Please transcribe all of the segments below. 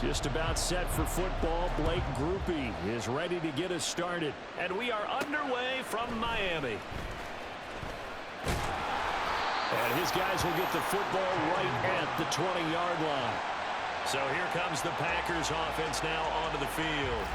Just about set for football. Blake Groupie is ready to get us started. And we are underway from Miami. And his guys will get the football right at the 20-yard line. So here comes the Packers offense now onto the field.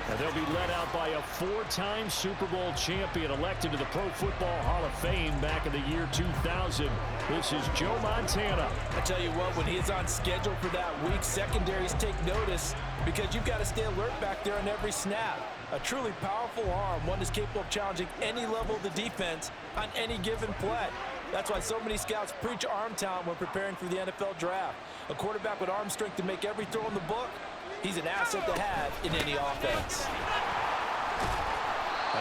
And they'll be led out by a 4-time Super Bowl champion elected to the Pro Football Hall of Fame back in the year 2000. This is Joe Montana. I tell you what, when he is on schedule for that week, secondaries take notice because you've got to stay alert back there on every snap. A truly powerful arm, one that's capable of challenging any level of the defense on any given play. That's why so many scouts preach arm talent when preparing for the NFL draft. A quarterback with arm strength to make every throw in the book, he's an asset to have in any offense.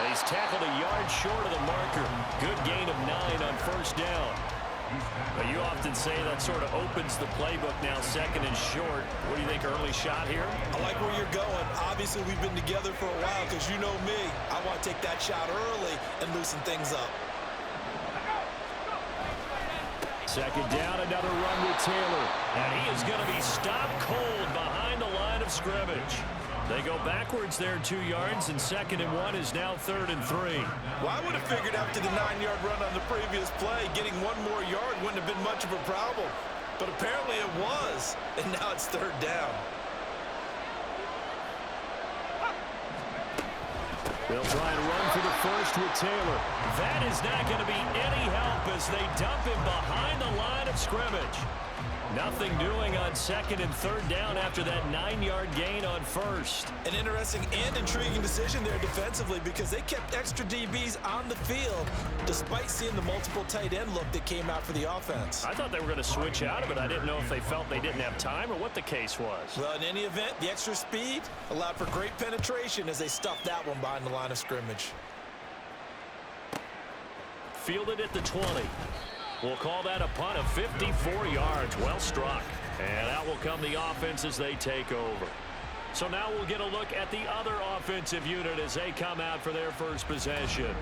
He's tackled a yard short of the marker. Good gain of 9 on first down. But you often say that sort of opens the playbook now, second and short. What do you think, early shot here? I like where you're going. Obviously, we've been together for a while because you know me. I want to take that shot early and loosen things up. Second down, another run with Taylor. And he is going to be stopped cold behind the line of scrimmage. They go backwards there 2 yards, and 2nd and 1 is now 3rd and 3. Well, I would have figured after the 9-yard run on the previous play, getting 1 more yard wouldn't have been much of a problem. But apparently it was, and now it's 3rd down. They'll try and run for the first with Taylor. That is not going to be any help as they dump him behind the line of scrimmage. Nothing doing on 2nd and 3rd down after that 9-yard gain on first. An interesting and intriguing decision there defensively because they kept extra DBs on the field despite seeing the multiple tight end look that came out for the offense. I thought they were going to switch out of it. I didn't know if they felt they didn't have time or what the case was. Well, in any event, the extra speed allowed for great penetration as they stuffed that one behind the line of scrimmage. Fielded at the 20. We'll call that a punt of 54 yards. Well struck. And out will come the offense as they take over. So now we'll get a look at the other offensive unit as they come out for their first possession.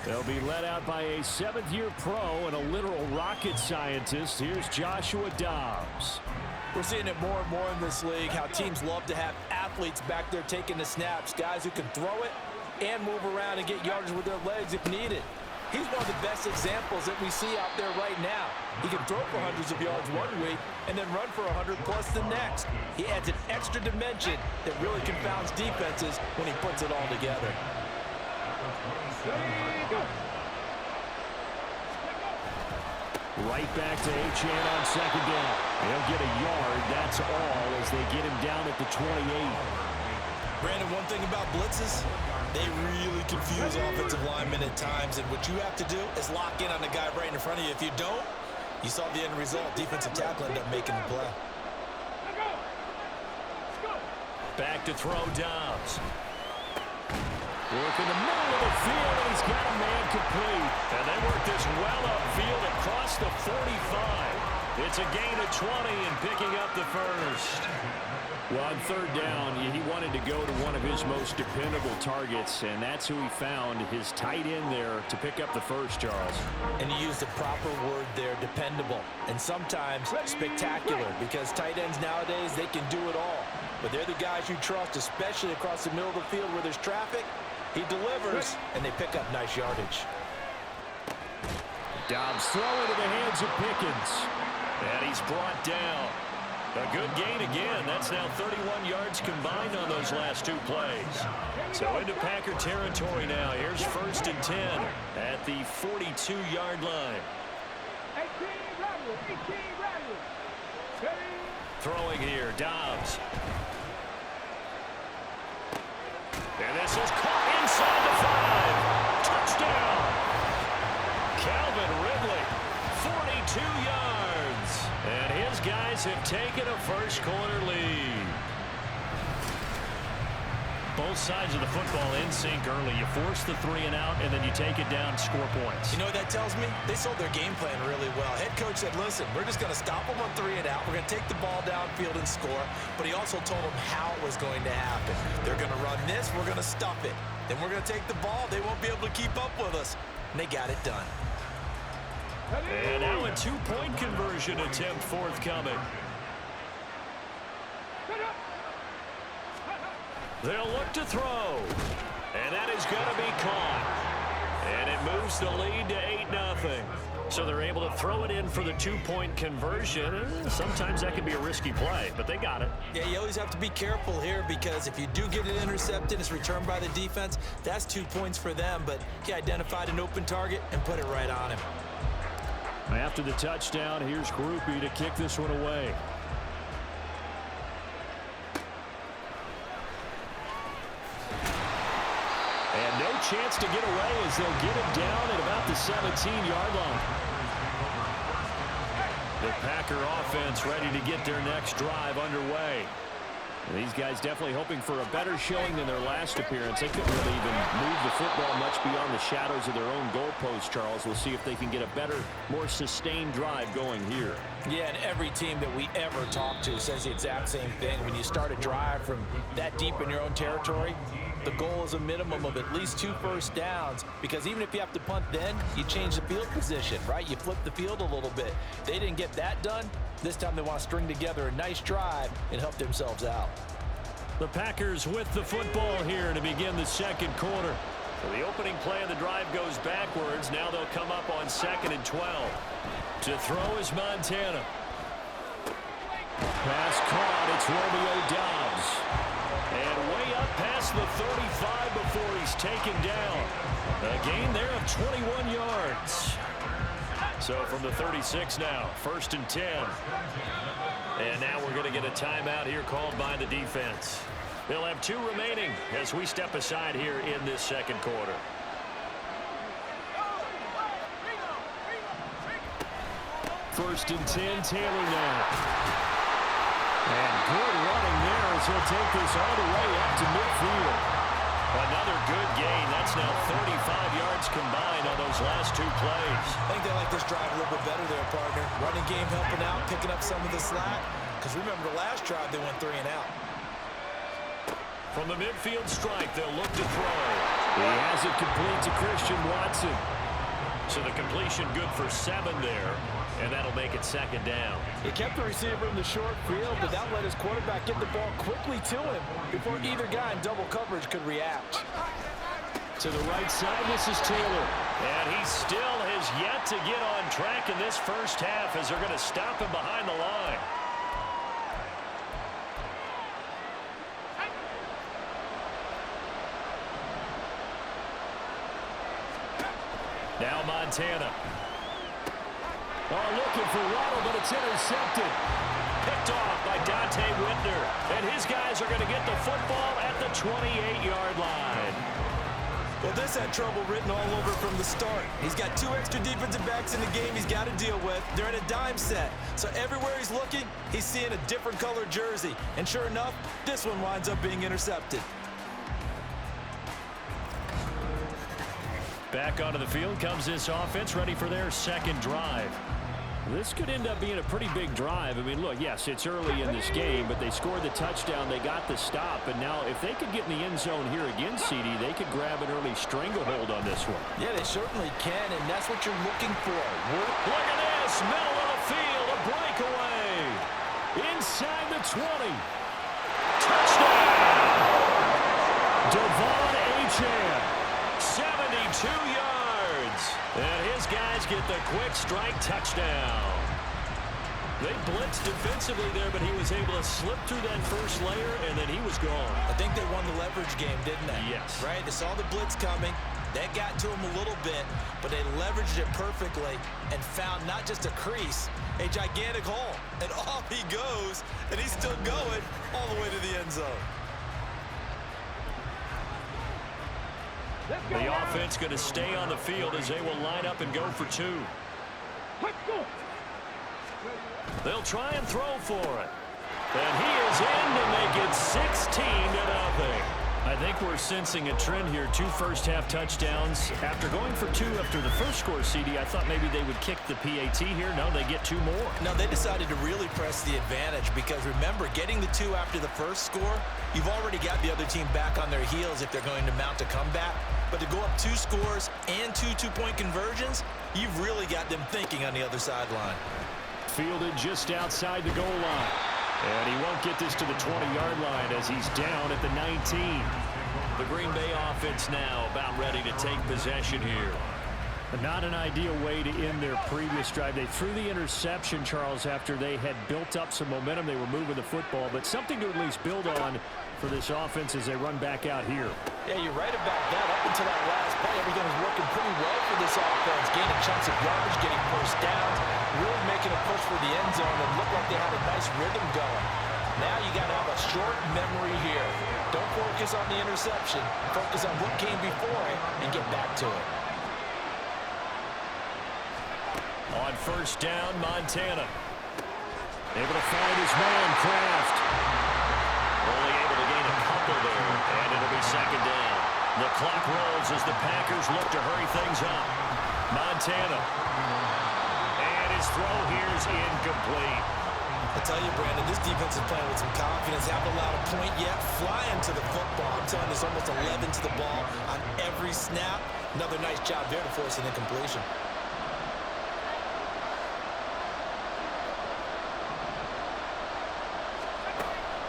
They'll be led out by a 7th-year pro and a literal rocket scientist. Here's Joshua Dobbs. We're seeing it more and more in this league, how teams love to have athletes back there taking the snaps, guys who can throw it and move around and get yardage with their legs if needed. He's one of the best examples that we see out there right now. He can throw for hundreds of yards one week and then run for 100+ the next. He adds an extra dimension that really confounds defenses when he puts it all together. Right back to Achane on 2nd down. He'll get a yard, that's all, as they get him down at the 28. Brandon, one thing about blitzes, they really confuse offensive linemen at times, and what you have to do is lock in on the guy right in front of you. If you don't, you saw the end result. Defensive tackle ended up making the play. Back to throw Dobbs. Work in the middle of the field, and he's got a man complete. And they work this well upfield across the 45. It's a gain of 20 and picking up the first. Well, on 3rd down, he wanted to go to one of his most dependable targets, and that's who he found, his tight end there, to pick up the first, Charles. And he used the proper word there, dependable, and sometimes spectacular, because tight ends nowadays, they can do it all. But they're the guys you trust, especially across the middle of the field where there's traffic. He delivers, and they pick up nice yardage. Dobbs throwing to the hands of Pickens, and he's brought down. A good gain again. That's now 31 yards combined on those last 2 plays. So into Packer territory now. Here's 1st and 10 at the 42-yard line. Throwing here, Dobbs. And this is caught inside the 5. Touchdown. Calvin Ridley, 42 yards. And his guys have taken a first-quarter lead. Both sides of the football in sync early. You force the 3-and-out, and then you take it down, score points. You know what that tells me? They sold their game plan really well. Head coach said, listen, we're just going to stop them on 3-and-out. We're going to take the ball downfield and score. But he also told them how it was going to happen. They're going to run this. We're going to stuff it. Then we're going to take the ball. They won't be able to keep up with us. And they got it done. And now a 2-point conversion attempt forthcoming. They'll look to throw. And that is going to be caught. And it moves the lead to 8-0. So they're able to throw it in for the 2-point conversion. Sometimes that can be a risky play, but they got it. Yeah, you always have to be careful here because if you do get it intercepted, it's returned by the defense, that's 2 points for them. But he identified an open target and put it right on him. After the touchdown, here's Groupie to kick this one away. And no chance to get away as they'll get it down at about the 17-yard line. The Packer offense ready to get their next drive underway. These guys definitely hoping for a better showing than their last appearance. They couldn't really even move the football much beyond the shadows of their own goalpost, Charles. We'll see if they can get a better, more sustained drive going here. Yeah, and every team that we ever talk to says the exact same thing. When you start a drive from that deep in your own territory, the goal is a minimum of at least 2 first downs, because even if you have to punt then, you change the field position, right? You flip the field a little bit. They didn't get that done. This time they want to string together a nice drive and help themselves out. The Packers with the football here to begin the second quarter. So the opening play of the drive goes backwards. Now they'll come up on 2nd and 12. To throw is Montana. Pass caught. It's Romeo Doubs. And way up past the 35 before he's taken down. A gain there of 21 yards. So from the 36 now, 1st and 10. And now we're going to get a timeout here called by the defense. They'll have 2 remaining as we step aside here in this second quarter. First and 10, Taylor now. And good running there as he'll take this all the way up to midfield. Another good gain. That's now 35 yards combined on those last 2 plays. I think they like this drive a little bit better there, partner. Running game helping out, picking up some of the slack. Because remember, the last drive, they went 3 and out. From the midfield strike, they'll look to throw. He has it complete to Christian Watson. So the completion good for 7 there. And that'll make it 2nd down. He kept the receiver in the short field, but that let his quarterback get the ball quickly to him before either guy in double coverage could react. To the right side, this is Taylor. And he still has yet to get on track in this first half as they're going to stop him behind the line. Now Montana. Oh, looking for Waddle, but it's intercepted. Picked off by Dante Whitner. And his guys are going to get the football at the 28-yard line. Well, this had trouble written all over from the start. He's got 2 extra defensive backs in the game he's got to deal with. They're in a dime set. So everywhere he's looking, he's seeing a different color jersey. And sure enough, this one winds up being intercepted. Back onto the field comes this offense, ready for their second drive. This could end up being a pretty big drive. I mean, look, yes, it's early in this game, but they scored the touchdown. They got the stop. And now if they could get in the end zone here again, CD, they could grab an early stranglehold on this one. Yeah, they certainly can, and that's what you're looking for. Look at this. Middle of the field, a breakaway. Inside the 20. Touchdown. Devon Achane. 72 yards. And his guys get the quick strike touchdown. They blitzed defensively there, but he was able to slip through that first layer, and then he was gone. I think they won the leverage game, didn't they? Yes. Right? They saw the blitz coming. That got to him a little bit, but they leveraged it perfectly and found not just a crease, a gigantic hole. And off he goes, and he's still going all the way to the end zone. The offense going to stay on the field as they will line up and go for 2. They'll try and throw for it. And he is in to make it 16-0. I think we're sensing a trend here. 2 first-half touchdowns. After going for 2 after the first score, CD, I thought maybe they would kick the PAT here. No, they get 2 more. No, they decided to really press the advantage because, remember, getting the 2 after the first score, you've already got the other team back on their heels if they're going to mount a comeback. But to go up 2 scores and 2 two-point conversions, you've really got them thinking on the other sideline. Fielded just outside the goal line. And he won't get this to the 20-yard line as he's down at the 19. The Green Bay offense now about ready to take possession here. Not an ideal way to end their previous drive. They threw the interception, Charles, after they had built up some momentum. They were moving the football, but something to at least build on for this offense as they run back out here. Yeah, you're right about that. Up until that last play, everything was working pretty well for this offense. Gaining chunks of yardage, getting first downs, really making a push for the end zone, and looked like they had a nice rhythm going. Now you got to have a short memory here. Don't focus on the interception. Focus on what came before it and get back to it. On first down, Montana. Able to find his man, Kraft. Only able to gain a couple there, and it'll be second down. The clock rolls as the Packers look to hurry things up. Montana. And his throw here is incomplete. I tell you, Brandon, this defense is playing with some confidence. Haven't allowed a point yet. Flying to the football. I'm telling you, there's almost 11 to the ball on every snap. Another nice job there to force an incompletion.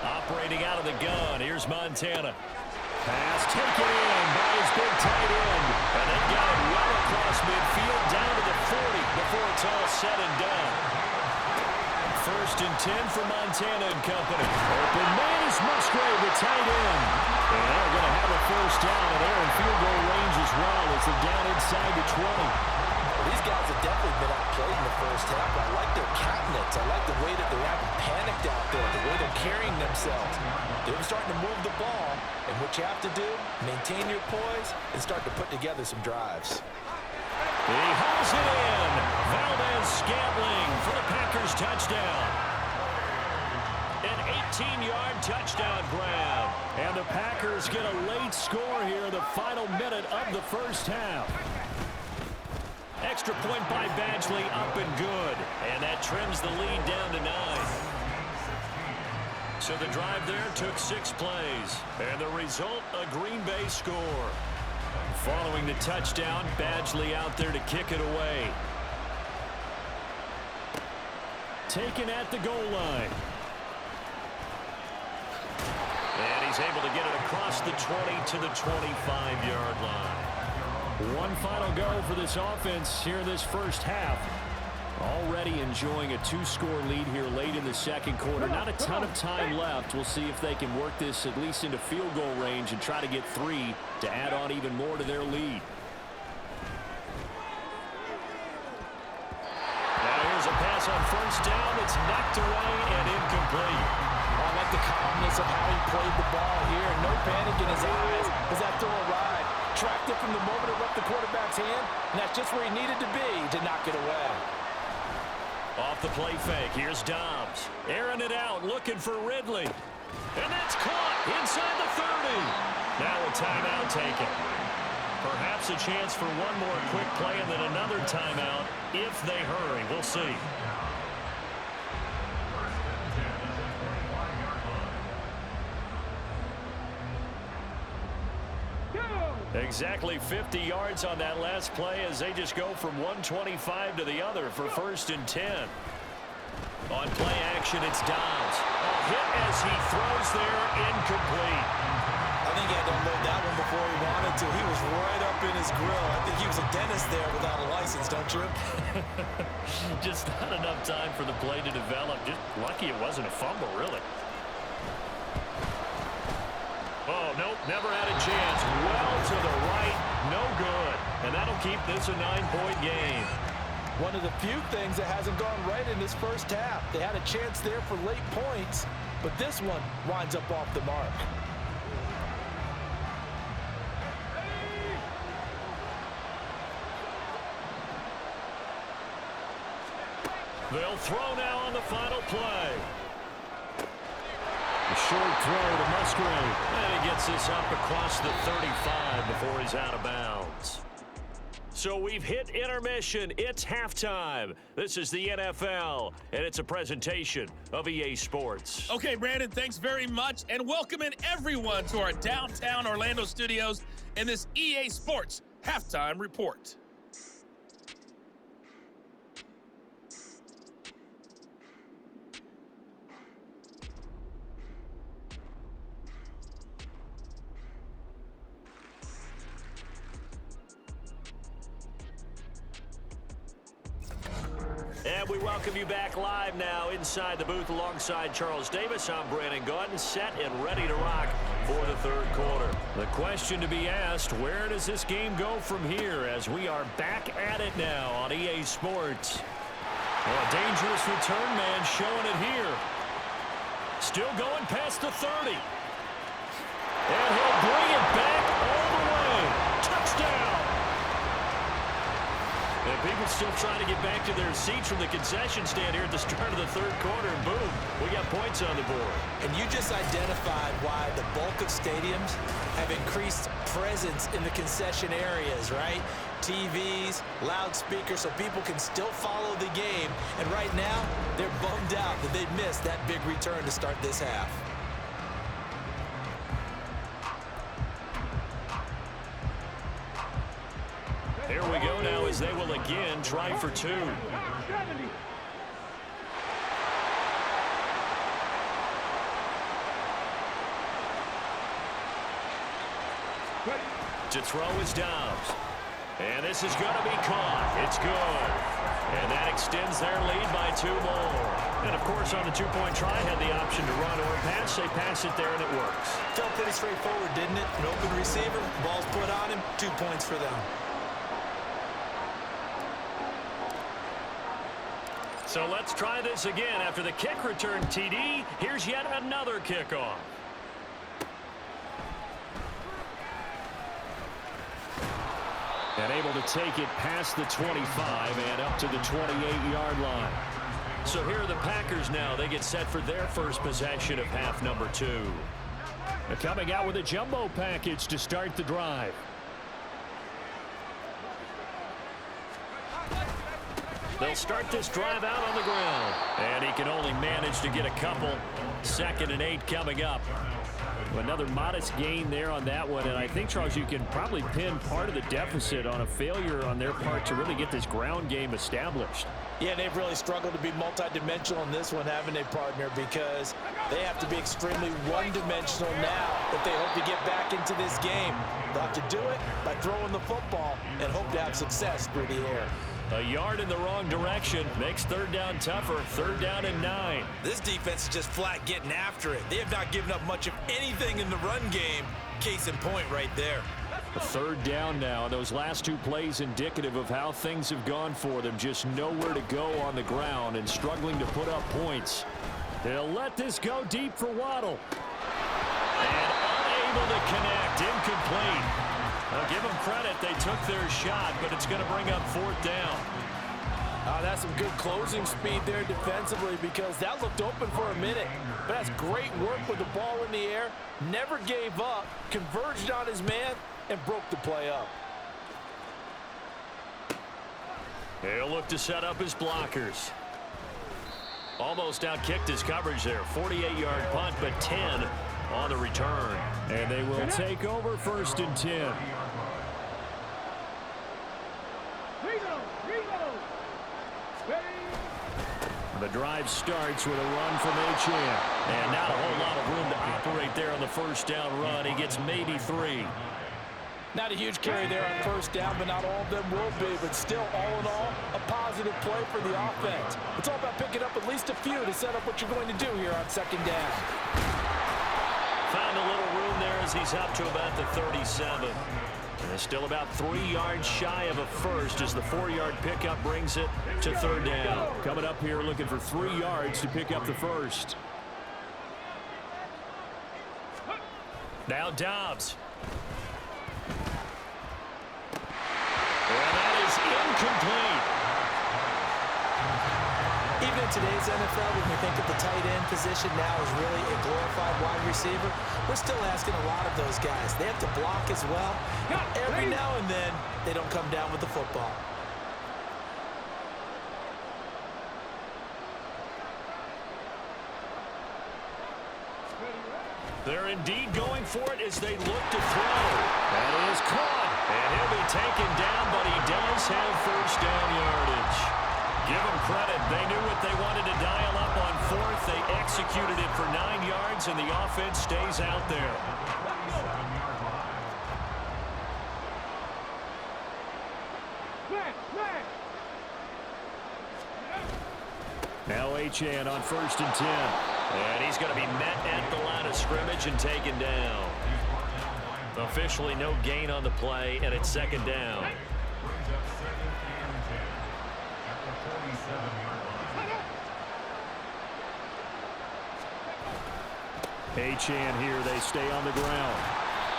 Operating out of the gun, here's Montana. Pass taken in by his big tight end. And they've got it well across midfield down to the 40 before it's all said and done. First and 10 for Montana and company. Open man is Musgrave, the tight end. And they're going to have a first down, and they're in field goal range as well as they're down inside the 20. These guys have definitely been outplayed in the first half. I like their cabinets. I like the way that they're acting panicked out there, the way they're carrying themselves. They're starting to move the ball, and what you have to do, maintain your poise and start to put together some drives. He hauls it in. Valdez-Scantling for the Packers touchdown. An 18-yard touchdown grab. And the Packers get a late score here in the final minute of the first half. Extra point by Badgley, up and good. And that trims the lead down to 9. So the drive there took 6 plays. And the result, a Green Bay score. Following the touchdown, Badgley out there to kick it away. Taken at the goal line. And he's able to get it across the 20 to the 25-yard line. One final go for this offense here in this first half. Already enjoying a 2-score lead here late in the second quarter. Not a ton of time left. We'll see if they can work this at least into field goal range and try to get 3 to add on even more to their lead. Now here's a pass on first down. It's knocked away and incomplete. I like the calmness of how he played the ball here. No panic in his eyes as that throw arrived. Tracked it from the moment it left the quarterback's hand, and that's just where he needed to be to knock it away. Off the play fake, here's Dobbs. Airing it out, looking for Ridley. And that's caught inside the 30. Now a timeout taken. Perhaps a chance for one more quick play and then another timeout if they hurry. We'll see. Exactly 50 yards on that last play as they just go from 125 to the other for first and 10. On play action, it's Dobbs. A hit as he throws there, incomplete. I think he had to unload that one before he wanted to. He was right up in his grill. I think he was a dentist there without a license, don't you? Just not enough time for the play to develop. Just lucky it wasn't a fumble, really. Oh, nope, never had a chance. Well to the right, no good. And that'll keep this a 9-point game. One of the few things that hasn't gone right in this first half. They had a chance there for late points, but this one winds up off the mark. They'll throw now on the final play. A short throw to Musgrave. And he gets this up across the 35 before he's out of bounds. So we've hit intermission. It's halftime. This is the NFL, and it's a presentation of EA Sports. Okay, Brandon, thanks very much, and welcome in everyone to our downtown Orlando studios in this EA Sports halftime report. And we welcome you back live now inside the booth alongside Charles Davis. I'm Brandon Gaudin, set and ready to rock for the third quarter. The question to be asked, where does this game go from here as we are back at it now on EA Sports? Well, a dangerous return man showing it here. Still going past the 30. And he'll bring it back all the way. Touchdown! And people still trying to get back to their seats from the concession stand here at the start of the third quarter, and boom, we got points on the board. And you just identified why the bulk of stadiums have increased presence in the concession areas, right? TVs, loudspeakers, so people can still follow the game. And right now, they're bummed out that they missed that big return to start this half. Here we go now as they will again try for two. To throw is Dobbs. And this is going to be caught. It's good. And that extends their lead by 2 more. And, of course, on the two-point try, had the option to run or pass. They pass it there, and it works. Felt pretty straightforward, didn't it? An open receiver, ball's put on him, 2 points for them. So let's try this again. After the kick return TD, here's yet another kickoff. And able to take it past the 25 and up to the 28-yard line. So here are the Packers now. They get set for their first possession of half number 2. They're coming out with a jumbo package to start the drive. They'll start this drive out on the ground. And he can only manage to get a couple. 2nd and 8 coming up. Another modest gain there on that one. And I think, Charles, you can probably pin part of the deficit on a failure on their part to really get this ground game established. Yeah, they've really struggled to be multidimensional in this one, haven't they, partner? Because they have to be extremely one-dimensional now if they hope to get back into this game. They'll have to do it by throwing the football and hope to have success through the air. A yard in the wrong direction makes 3rd down tougher. 3rd down and 9. This defense is just flat getting after it. They have not given up much of anything in the run game. Case in point right there. A 3rd down now. Those last 2 plays indicative of how things have gone for them. Just nowhere to go on the ground and struggling to put up points. They'll let this go deep for Waddle. And unable to connect. Incomplete. I'll give them credit. They took their shot, but it's going to bring up 4th down. That's some good closing speed there defensively because that looked open for a minute. But that's great work with the ball in the air. Never gave up, converged on his man, and broke the play up. He'll look to set up his blockers. Almost outkicked his coverage there. 48-yard punt, but 10 on the return. And they will take over 1st and 10. The drive starts with a run from HM. And not a whole lot of room to operate there on the 1st down run. He gets maybe 3. Not a huge carry there on 1st down, but not all of them will be. But still, all in all, a positive play for the offense. It's all about picking up at least a few to set up what you're going to do here on 2nd down. Found a little room there as he's up to about the 37. And it's still about 3 yards shy of a first as the 4-yard pickup brings it to 3rd down. Coming up here looking for 3 yards to pick up the first. Now Dobbs. And that is incomplete. Even in today's NFL, when we think of the tight end position now as really a glorified wide receiver, we're still asking a lot of those guys. They have to block as well. Every now and then, they don't come down with the football. They're indeed going for it as they look to throw. That is caught. And he'll be taken down, but he does have 1st down yardage. Give them credit. They knew what they wanted to dial up on 4th. They executed it for 9 yards, and the offense stays out there. Now Achane on 1st and 10. And he's going to be met at the line of scrimmage and taken down. Officially no gain on the play, and it's 2nd down. Achane here, they stay on the ground.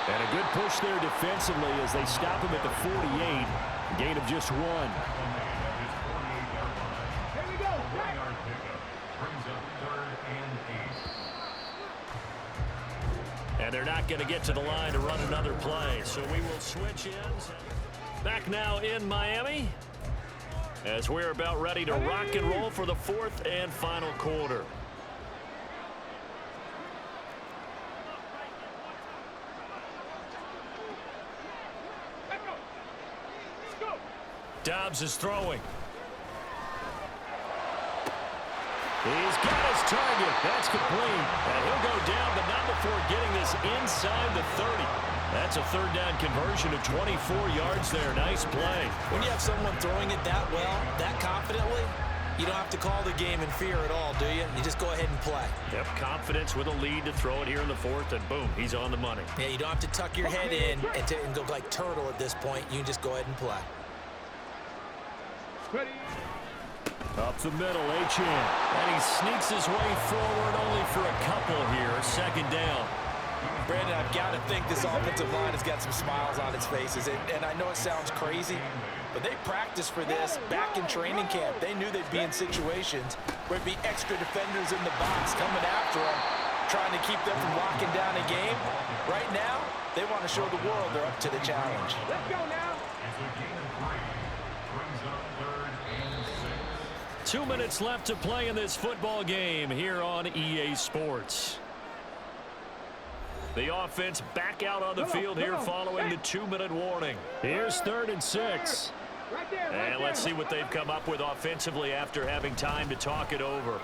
And a good push there defensively as they stop him at the 48. Gain of just 1. And they're not going to get to the line to run another play. So we will switch ends. Back now in Miami as we're about ready to rock and roll for the 4th and final quarter. Dobbs is throwing. He's got his target. That's complete. And he'll go down, but not before getting this inside the 30. That's a 3rd down conversion of 24 yards there. Nice play. When you have someone throwing it that well, that confidently, you don't have to call the game in fear at all, do you? You just go ahead and play. Yep, confidence with a lead to throw it here in the 4th, and boom, he's on the money. Yeah, you don't have to tuck your head in and go like turtle at this point. You can just go ahead and play. Ready. Up the middle, Achane. And he sneaks his way forward only for a couple here. 2nd down. Brandon, I've got to think this offensive line has got some smiles on its faces. And I know it sounds crazy, but they practiced for this back in training camp. They knew they'd be in situations where it'd be extra defenders in the box coming after them, trying to keep them from locking down a game. Right now, they want to show the world they're up to the challenge. Let's go now. 2 minutes left to play in this football game here on EA Sports. The offense back out on the field here following the 2-minute warning. Here's 3rd and 6. Right there, And let's see what they've come up with offensively after having time to talk it over.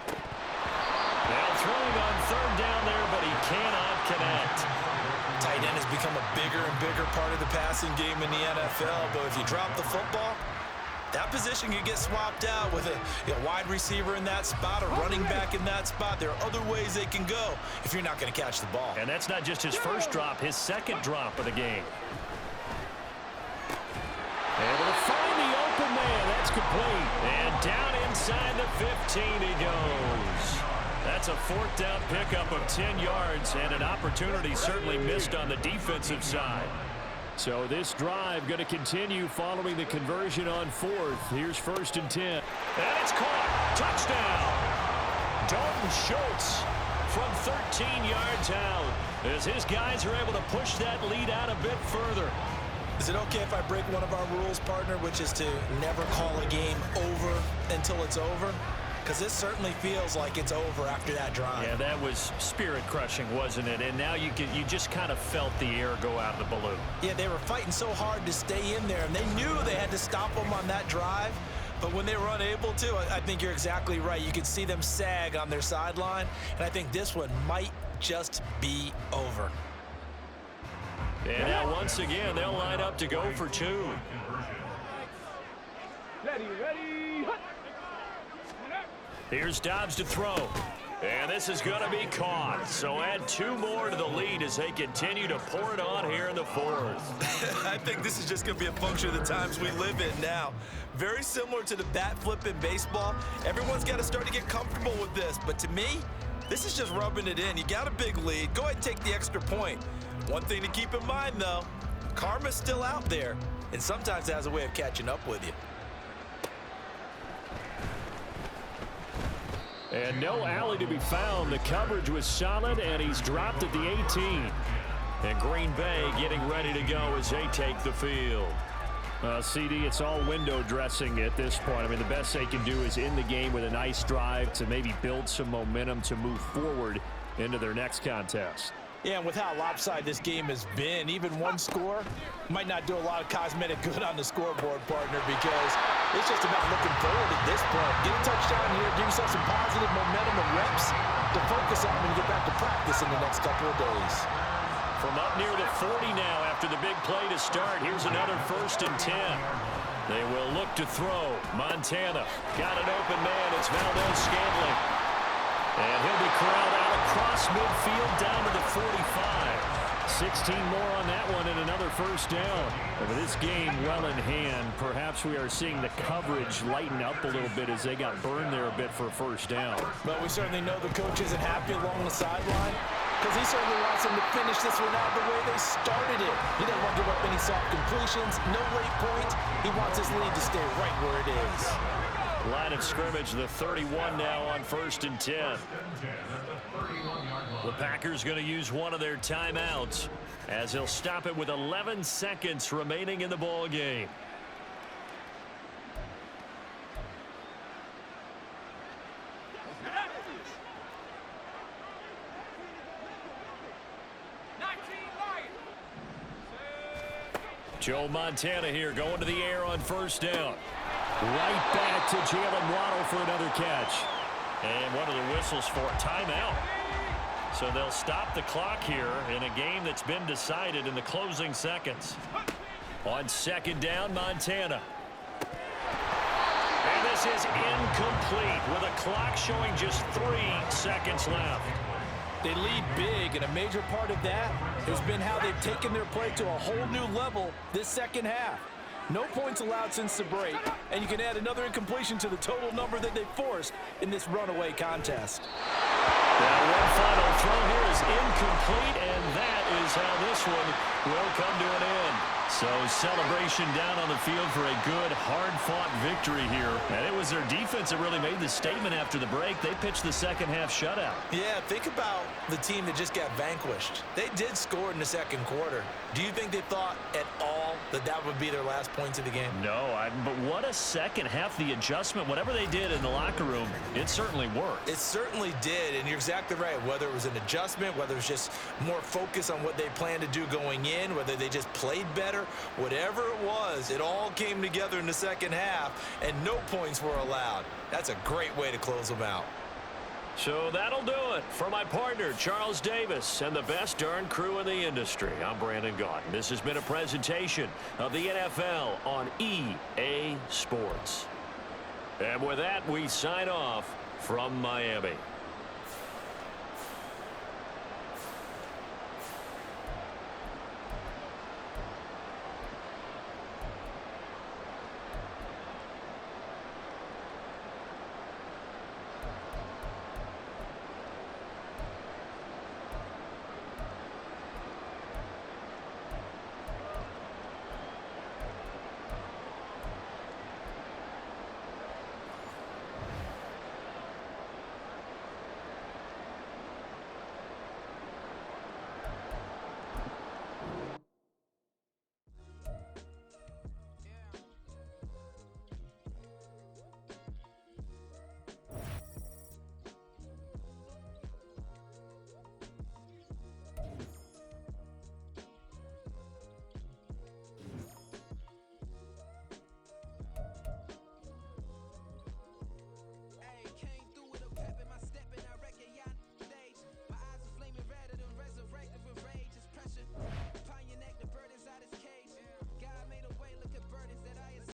Now throwing on 3rd down there, but he cannot connect. Tight end has become a bigger and bigger part of the passing game in the NFL, but if you drop the football, that position can get swapped out with a wide receiver in that spot, a running back in that spot. There are other ways they can go if you're not going to catch the ball. And that's not just his first drop, his 2nd drop of the game. Able to find the open man. That's complete. And down inside the 15 he goes. That's a 4th down pickup of 10 yards and an opportunity certainly missed on the defensive side. So this drive going to continue following the conversion on 4th. Here's 1st and 10. And it's caught. Touchdown. Dalton Schultz from 13 yards out as his guys are able to push that lead out a bit further. Is it okay if I break one of our rules, partner, which is to never call a game over until it's over? Because this certainly feels like it's over after that drive. Yeah, that was spirit-crushing, wasn't it? And now you just kind of felt the air go out of the balloon. Yeah, they were fighting so hard to stay in there, and they knew they had to stop them on that drive. But when they were unable to, I think you're exactly right. You could see them sag on their sideline, and I think this one might just be over. And now once again, they'll line up to go for 2. Ready. Here's Dobbs to throw. And this is going to be caught. So add 2 more to the lead as they continue to pour it on here in the 4th. I think this is just going to be a function of the times we live in now. Very similar to the bat flip in baseball. Everyone's got to start to get comfortable with this. But to me, this is just rubbing it in. You got a big lead. Go ahead and take the extra point. One thing to keep in mind, though, karma's still out there, and sometimes it has a way of catching up with you. And no alley to be found. The coverage was solid, and he's dropped at the 18. And Green Bay getting ready to go as they take the field. CD, it's all window dressing at this point. I mean, the best they can do is in the game with a nice drive to maybe build some momentum to move forward into their next contest. Yeah, and with how lopsided this game has been, even one score might not do a lot of cosmetic good on the scoreboard, partner, because it's just about looking forward at this point. Get a touchdown here, give yourself some positive momentum and reps to focus on when you get back to practice in the next couple of days. From up near the 40 now after the big play to start, here's another 1st and 10. They will look to throw. Montana got an open man. It's Valdez-Scantling. And he'll be corralled out across midfield down to the 45. 16 more on that one and another first down. Over this game well in hand, perhaps we are seeing the coverage lighten up a little bit as they got burned there a bit for a first down. But we certainly know the coach isn't happy along the sideline because he certainly wants them to finish this one out the way they started it. He doesn't want to give up any soft completions, no late points. He wants his lead to stay right where it is. Line of scrimmage, the 31 now on 1st and 10. The Packers going to use one of their timeouts as they'll stop it with 11 seconds remaining in the ball game. Joe Montana here going to the air on first down. Right back to Jalen Waddle for another catch. And one of the whistles for a timeout. So they'll stop the clock here in a game that's been decided in the closing seconds. On second down, Montana. And this is incomplete with a clock showing just 3 seconds left. They lead big, and a major part of that has been how they've taken their play to a whole new level this second half. No points allowed since the break, and you can add another incompletion to the total number that they forced in this runaway contest. That one final throw here is incomplete, and that is how this one will come to an end. So celebration down on the field for a good, hard-fought victory here. And it was their defense that really made the statement after the break. They pitched the second-half shutout. Yeah, think about the team that just got vanquished. They did score in the second quarter. Do you think they thought at all that that would be their last points of the game? No, but what a second half. The adjustment, whatever they did in the locker room, it certainly worked. It certainly did, and you're exactly right. Whether it was an adjustment, whether it was just more focus on what they planned to do going in, whether they just played better, whatever it was, it all came together in the second half, and no points were allowed. That's a great way to close them out. So that'll do it. For my partner, Charles Davis, and the best darn crew in the industry, I'm Brandon Gaudin. This has been a presentation of the NFL on EA Sports. And with that, we sign off from Miami.